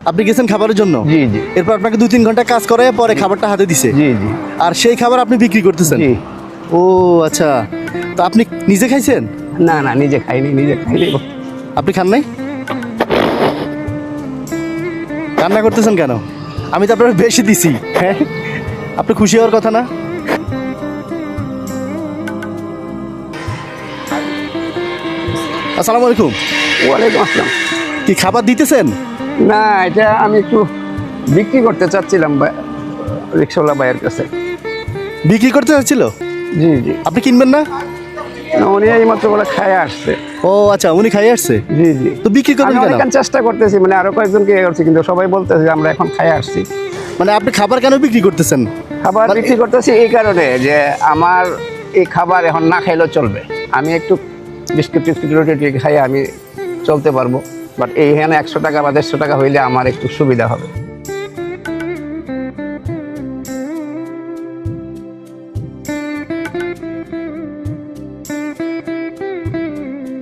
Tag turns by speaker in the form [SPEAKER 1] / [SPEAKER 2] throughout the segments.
[SPEAKER 1] আপনি গেছেন খাবারের জন্য?
[SPEAKER 2] জি জি
[SPEAKER 1] এরপর আপনাকে 2-3 ঘন্টা কাজ করে পরে খাবারটা হাতে দিছে?
[SPEAKER 2] জি জি
[SPEAKER 1] আর সেই খাবার আপনি বিক্রি করতেছেন?
[SPEAKER 2] জি।
[SPEAKER 1] ও আচ্ছা, তো আপনি নিজে খাইছেন?
[SPEAKER 2] না না, নিজে খাইনি, নিজে খাইনি।
[SPEAKER 1] আপনি খান নাই? কান্না করতেছেন কেন? আমি তো আপনার বেশি দিছি। হ্যাঁ, আপনি খুশি হওয়ার কথা না? আসসালামু আলাইকুম।
[SPEAKER 2] ওয়ালাইকুম আসসালাম।
[SPEAKER 1] কি খাবার দিতেছেন?
[SPEAKER 2] না, এটা আমি একটু বিক্রি করতে চাচ্ছিলাম রিক্সাওয়ালা ভাইয়ের কাছে।
[SPEAKER 1] বিক্রি করতে চাচ্ছিল?
[SPEAKER 2] জি জি।
[SPEAKER 1] আপনি কিনবেন না?
[SPEAKER 2] না, উনি এই মাত্র বলে খায় আসছে।
[SPEAKER 1] ও আচ্ছা, উনি খাইয়ে আসছে।
[SPEAKER 2] জি জি।
[SPEAKER 1] তো বিক্রি করবেন
[SPEAKER 2] আমি
[SPEAKER 1] কেন?
[SPEAKER 2] অনেকক্ষণ চেষ্টা করতেছি, মানে আরো কয়েকজনকে ইয়ে করছি, কিন্তু সবাই বলতেছে যে আমরা এখন খায় আসছি।
[SPEAKER 1] মানে আপনি খাবার কেন বিক্রি করতেছেন?
[SPEAKER 2] খাবার বিক্রি করতেছি এই কারণে যে আমার এই খাবার এখন না খাইলেও চলবে। আমি একটু বিস্কুট টিস্কুট রুটি টুটি খাই আমি চলতে পারবো, বাট এইখানে 100 টাকা বা 150 টাকা হইলে আমার একটু সুবিধা হবে।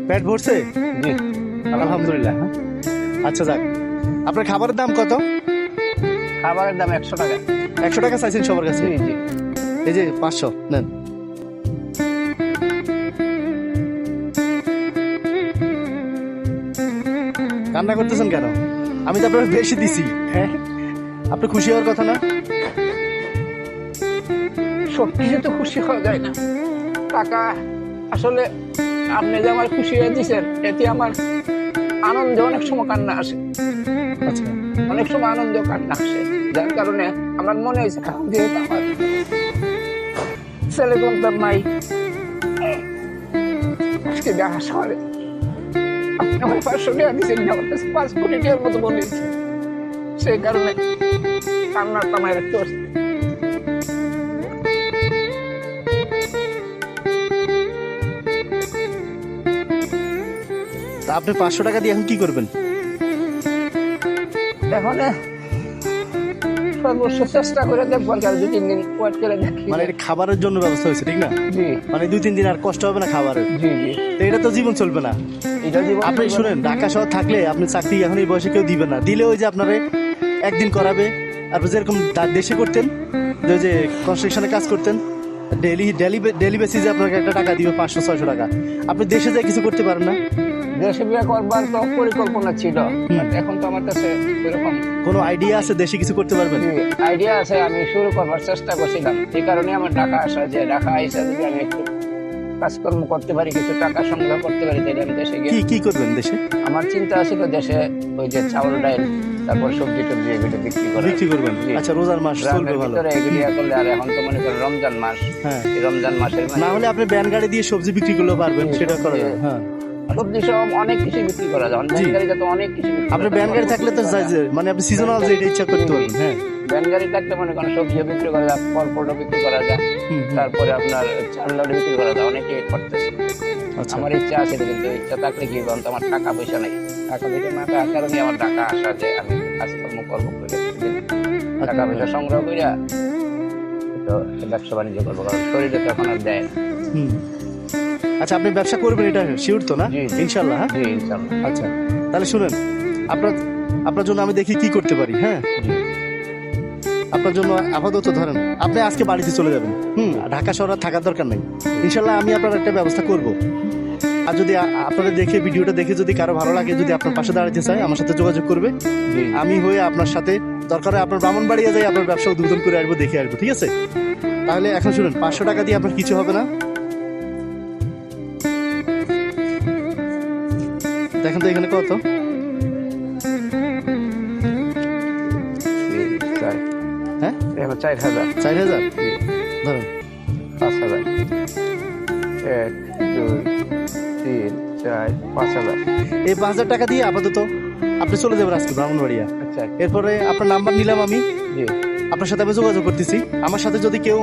[SPEAKER 1] পেট ভরছে?
[SPEAKER 2] জি
[SPEAKER 1] আলহামদুলিল্লাহ। আচ্ছা যাক, আপনার খাবারের দাম কত?
[SPEAKER 2] খাবারের দাম 100 টাকা।
[SPEAKER 1] 100 টাকা চাইছেন সবার কাছে?
[SPEAKER 2] জি জি।
[SPEAKER 1] এই যে 500 নেন। কান্না করতেছেন কেন? আমি তো আপনার বেশি দিছি। হ্যাঁ, আপনি খুশি হওয়ার কথা না?
[SPEAKER 2] সব কিছু তো খুশি হওয়া যায় না। টাকা আসলে আপনি যে আমার খুশি হয়ে দিচ্ছেন, এতে আমার আনন্দে অনেক সময় কান্না আসে।
[SPEAKER 1] আচ্ছা,
[SPEAKER 2] অনেক সময় আনন্দ কান্না আসে, যার কারণে আমার মনে হয়েছে যেহেতু আমার ছেলে সন্তান নাই, আজকে দেখা শহরে আপনি আমার 500 টাকা দিচ্ছেন, আমার কাছে 5 কোটি টাকার মতো মনে হয়েছে। সেই কারণে কান্নার কামায় রাখতে পারছি।
[SPEAKER 1] তা আপনি 500 টাকা দিয়ে এখন কি করবেন?
[SPEAKER 2] এখন সর্বস্ব চেষ্টা করে দেখবো, আর 2-3 দিন ওয়েট করে দেখি।
[SPEAKER 1] মানে এটা খাবারের জন্য ব্যবস্থা হয়েছে, ঠিক না?
[SPEAKER 2] জি
[SPEAKER 1] মানে 2-3 দিন আর কষ্ট হবে না খাবারের।
[SPEAKER 2] জি জি।
[SPEAKER 1] তো এটা তো জীবন চলবে না।
[SPEAKER 2] এটা জীবন
[SPEAKER 1] আপনি শুনেন, ঢাকা শহর থাকলে আপনি চাকরি এখন এই বয়সে কেউ দিবে না। দিলে ওই যে আপনারা একদিন করাবে, আর যেরকম দেশে করতেন, যে কনস্ট্রাকশনে কাজ করতেন, ডেলি বেসিসে আপনাকে একটা টাকা দিবে 500-600 টাকা। আপনি দেশে যাই কিছু করতে পারেন না?
[SPEAKER 2] দেশে বিয়ে করবার তো পরিকল্পনা ছিল, but এখন তো আমার কাছে এরকম
[SPEAKER 1] কোনো আইডিয়া আছে দেশে কিছু করতে পারবেন?
[SPEAKER 2] আইডিয়া আছে। আমি শুরু করবার চেষ্টা করছিলাম, এই কারণে আমার ঢাকা আসা, যে ঢাকা আইসা যদি আমি একটু কাজকর্ম করতে পারি, কিছু টাকা সংগ্রহ করতে পারি, তাহলে আমি দেশে গিয়ে
[SPEAKER 1] কি করবেন দেশে?
[SPEAKER 2] আমার চিন্তা ছিল দেশে ওই যে চাউল ডাল, তারপর সবজি টবজি এগুলো বিক্রি করা।
[SPEAKER 1] বিক্রি করবেন?
[SPEAKER 2] জি।
[SPEAKER 1] আচ্ছা, রোজার মাস চলবে
[SPEAKER 2] গ্রামের
[SPEAKER 1] ভালো।
[SPEAKER 2] ভিতরে এগুলি করলে, আর এখন তো মনে করেন রমজান মাস,
[SPEAKER 1] হ্যাঁ,
[SPEAKER 2] এই রমজান মাসের
[SPEAKER 1] না হলে আপনি ব্যান গাড়ি দিয়ে সবজি বিক্রি করলেও পারবেন,
[SPEAKER 2] জি,
[SPEAKER 1] সেটা করা
[SPEAKER 2] সবজি-
[SPEAKER 1] যাবে। হ্যাঁ,
[SPEAKER 2] সবজি সব অনেক কিছু বিক্রি করা যায়।
[SPEAKER 1] জি।
[SPEAKER 2] ব্যান গাড়িতে তো অনেক কিছু বিক্রি
[SPEAKER 1] আপনার
[SPEAKER 2] করা
[SPEAKER 1] ব্যান
[SPEAKER 2] যায়।
[SPEAKER 1] গাড়ি থাকলে তো মানে আপনি সিজনাল যেটা ইচ্ছা করতে পারবেন। হ্যাঁ,
[SPEAKER 2] ব্যান গাড়ি থাকলে মনে করেন সবজিও বিক্রি করা যায়, ফল ফলও বিক্রি করা যায়, তারপরে আপনার চাল ডাল বিক্রি করা যায়, অনেকেই করতেছে।
[SPEAKER 1] আচ্ছা।
[SPEAKER 2] আমার ইচ্ছা আছে, কিন্তু ইচ্ছা থাকলে কি বলতো, আমার টাকা পয়সা নেই। টাকা পয়সা না থাকার কারণে আমার টাকা আসা, যে আমি কাজকর্ম করবো করে টাকা পয়সা সংগ্রহ করিয়া তো ব্যবসা বাণিজ্য করবো, কারণ শরীরে তো এখন আর দেয় না।
[SPEAKER 1] হুম। আচ্ছা, আপনি ব্যবসা করবেন এটা শিওর তো না?
[SPEAKER 2] জি, জি।
[SPEAKER 1] ইনশাল্লাহ। হ্যাঁ,
[SPEAKER 2] জি ইনশাল্লাহ।
[SPEAKER 1] আচ্ছা, তাহলে শুনেন, আপনার জন্য আমি দেখি কি করতে পারি। হ্যাঁ,
[SPEAKER 2] জি
[SPEAKER 1] আপনার জন্য আপাতত ধরেন আপনি আজকে বাড়িতে চলে যাবেন। ঢাকা শহরে আর থাকার দরকার নেই। ইনশাল্লাহ আমি আপনার একটা ব্যবস্থা করব। আর যদি আপনাদের দেখে, ভিডিওটা দেখে যদি কারো ভালো লাগে, যদি আপনার পাশে দাঁড়াতে চায়, আমার সাথে যোগাযোগ করবে।
[SPEAKER 2] জি।
[SPEAKER 1] আমি হয়ে আপনার সাথে, দরকার হয় আপনার ব্রাহ্মণবাড়িয়া যাই, আপনার ব্যবসা উদ্বোধন করে আসবো, দেখে আসবো, ঠিক আছে? তাহলে এখন শুনুন, 500 টাকা দিয়ে আপনার কিছু হবে না। দেখেন তো এখানে কত। হ্যাঁ,
[SPEAKER 2] এখন 4000,
[SPEAKER 1] 4000 ধরেন।
[SPEAKER 2] 5000, 1 2 3 4 5000।
[SPEAKER 1] এই 5000 টাকা দিয়ে আপাতত আপনি চলে যাবেন আজকে ব্রাহ্মণবাড়িয়া।
[SPEAKER 2] আচ্ছা।
[SPEAKER 1] এরপরে আপনার নাম্বার নিলাম আমি,
[SPEAKER 2] জি
[SPEAKER 1] আপনার সাথে আমি যোগাযোগ করতেছি। আমার সাথে যদি কেউ